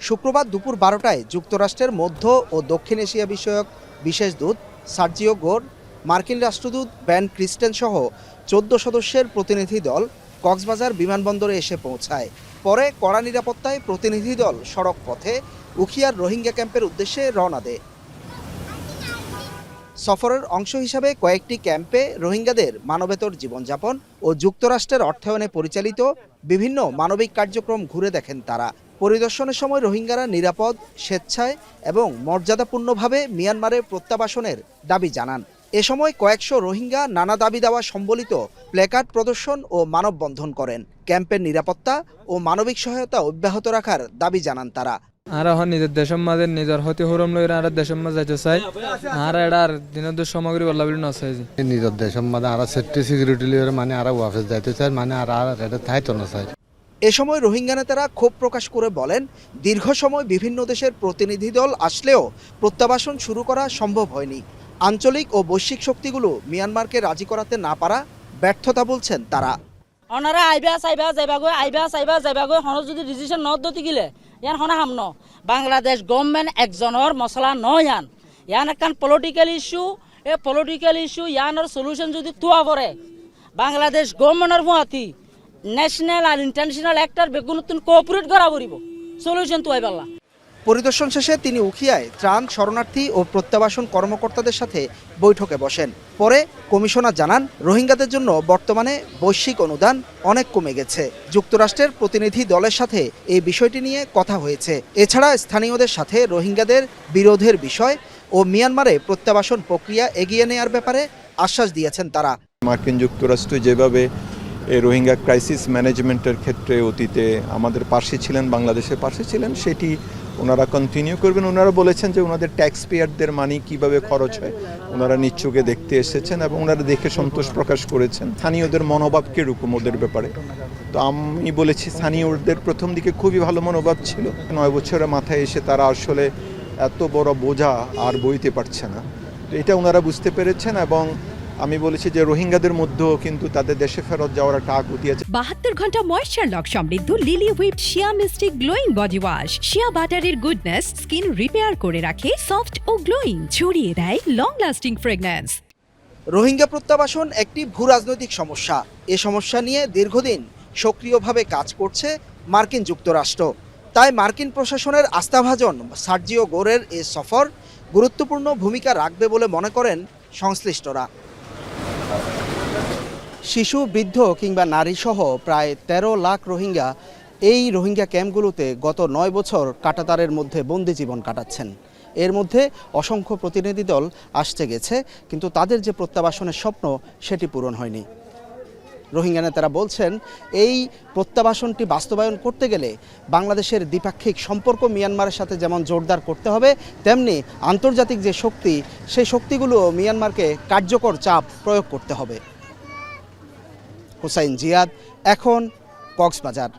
শুক্রবার দুপুর 12টায় যুক্তরাষ্ট্রের মধ্য ও দক্ষিণ এশিয়া বিষয়ক বিশেষ দূত সার্জিও গোর, মার্কিন রাষ্ট্রদূত বেন ক্রিস্টেন সহ 14 সদস্যের প্রতিনিধি দল কক্সবাজার বিমানবন্দরে এসে পৌঁছায়। পরে কড়া নিরাপত্তায় প্রতিনিধি দল সড়ক পথে উখিয়ার রোহিঙ্গা ক্যাম্পের উদ্দেশ্যে রওনা দেয়। সফরের অংশ হিসাবে কয়েকটি ক্যাম্পে রোহিঙ্গাদের মানবেতর জীবনযাপন ও যুক্তরাষ্ট্রের অর্থায়নে পরিচালিত বিভিন্ন মানবিক কার্যক্রম ঘুরে দেখেন তারা। পরিদর্শনের সময় রোহিঙ্গারা নিরাপদ, স্বেচ্ছায় এবং মর্যাদাপূর্ণভাবে মিয়ানমারে প্রত্যাবাসনের দাবি জানান। এ সময় কয়েকশো রোহিঙ্গা নানা দাবি দেওয়া সম্বলিত প্ল্যাকার্ড প্রদর্শন ও মানববন্ধন করেন। ক্যাম্পের নিরাপত্তা ও মানবিক সহায়তা অব্যাহত রাখার দাবি জানান তারা। আর এখন নিজের দেশের মাঝে নিজের হতে হরম লই আর দেশের মাঝে যাইতে চাই আর এটার দিনের সামগ্রী বলা বলি নসাই নিজের দেশের মাঝে আর সেফটি সিকিউরিটি লিওর মানে আর ওয়াফেস যাইতে চাই মানে আর এটা থাইতো না চাই। এ সময় রোহিঙ্গা নেতারা ক্ষোভ প্রকাশ করে বলেন, দীর্ঘ সময় বিভিন্ন দেশের প্রতিনিধি দল আসলেও প্রত্যাবাসন শুরু করা সম্ভব হয়নি। আঞ্চলিক ও বৈশ্বিক শক্তিগুলো মিয়ানমারকে রাজি করাতে না পারা ব্যর্থতা বলছেন তারা। ওনারা আইবা হন যদি ডিসিশন ন দতি গিলে ইয়ান হনা হামন বাংলাদেশ গভর্নমেন্ট একজনের মশলা নয় ইয়ান একখান পলিটিক্যাল ইস্যু। এই পলিটিক্যাল ইস্যু ইয়ানোর সলিউশন যদি তুয়া পড়ে বাংলাদেশ গভর্নমেন্টের ভুয়াতি ন্যাশনাল আর ইন্টারন্যাশনাল অ্যাক্টর বেগুনতুন কোঅপারেট করা পড়িব সলিউশন তুয়াই পাল্লা। পরিদর্শন শেষে তিনি উখিয়ায় ত্রাণ, শরণার্থী ও প্রত্যাবাসন কর্মকর্তাদের সাথে বৈঠকে বসেন। পরে কমিশনার জানান, রোহিঙ্গাদের জন্য বর্তমানে বৈশ্বিক অনুদান অনেক কমে গেছে। যুক্তরাষ্ট্রের প্রতিনিধি দলের সাথে এই বিষয়টি নিয়ে কথা হয়েছে। এছাড়া স্থানীয়দের সাথে রোহিঙ্গাদের বিরোধের বিষয় ও মিয়ানমারে প্রত্যাবাসন প্রক্রিয়া এগিয়ে নেওয়ার ব্যাপারে আশ্বাস দিয়েছেন তারা। মার্কিন যুক্তরাষ্ট্র যেভাবে এই রোহিঙ্গা ক্রাইসিস ম্যানেজমেন্টের ক্ষেত্রে অতীতে আমাদের পাশে ছিলেন, বাংলাদেশের পাশে ছিলেন, সেটি ওনারা কন্টিনিউ করবেন। ওনারা বলেছেন যে ওনাদের ট্যাক্স পেয়ারদের মানি কিভাবে খরচ হয় ওনারা নিশ্চোখে দেখতে এসেছেন এবং ওনারা দেখে সন্তোষ প্রকাশ করেছেন। স্থানীয়দের মনোভাব কীরকম ওদের ব্যাপারে, তো আমি বলেছি স্থানীয়দের প্রথম দিকে খুবই ভালো মনোভাব ছিল। 9 বছরের মাথায় এসে তারা আসলে এত বড় বোঝা আর বইতে পারছে না, তো এটা ওনারা বুঝতে পেরেছেন। এবং আমি বলেছি যে রোহিঙ্গাদের মধ্যেও কিন্তু তাদের দেশে ফেরত যাওয়ার একটা আকুতি আছে। 72 ঘন্টা ময়েশ্চার লক সমৃদ্ধ লিলি হুইপ শিয়া মিস্টিক গ্লোয়িং বডি ওয়াশ। শিয়া বাটারের গুডনেস স্কিন রিপেয়ার করে রাখে সফট ও গ্লোয়িং, ছড়িয়ে দেয় লং লাস্টিং ফ্রেগন্যান্স। রোহিঙ্গা প্রত্যাবাসন একটি ভূরাজনৈতিক সমস্যা। এ সমস্যা নিয়ে দীর্ঘদিন সক্রিয়ভাবে কাজ করছে মার্কিন যুক্তরাষ্ট্র। তাই মার্কিন প্রশাসনের আস্থাভাজন সার্জিও গোরের এ সফর গুরুত্বপূর্ণ ভূমিকা রাখবে বলে মনে করেন সংশ্লিষ্টরা। শিশু, বৃদ্ধ কিংবা নারীসহ প্রায় 13 লাখ রোহিঙ্গা এই রোহিঙ্গা ক্যাম্পগুলোতে গত 9 বছর কাঁটাতারের মধ্যে বন্দি জীবন কাটাচ্ছেন। এর মধ্যে অসংখ্য প্রতিনিধি দল আসতে গেছে, কিন্তু তাদের যে প্রত্যাবাসনের স্বপ্ন সেটি পূরণ হয়নি। রোহিঙ্গা নেতারা বলছেন, এই প্রত্যাবাসনটি বাস্তবায়ন করতে গেলে বাংলাদেশের দ্বিপাক্ষিক সম্পর্ক মিয়ানমারের সাথে যেমন জোরদার করতে হবে, তেমনি আন্তর্জাতিক যে শক্তি, সেই শক্তিগুলো মিয়ানমারকে কার্যকর চাপ প্রয়োগ করতে হবে। হুসাইন জিয়াদ, এখন কক্সবাজার।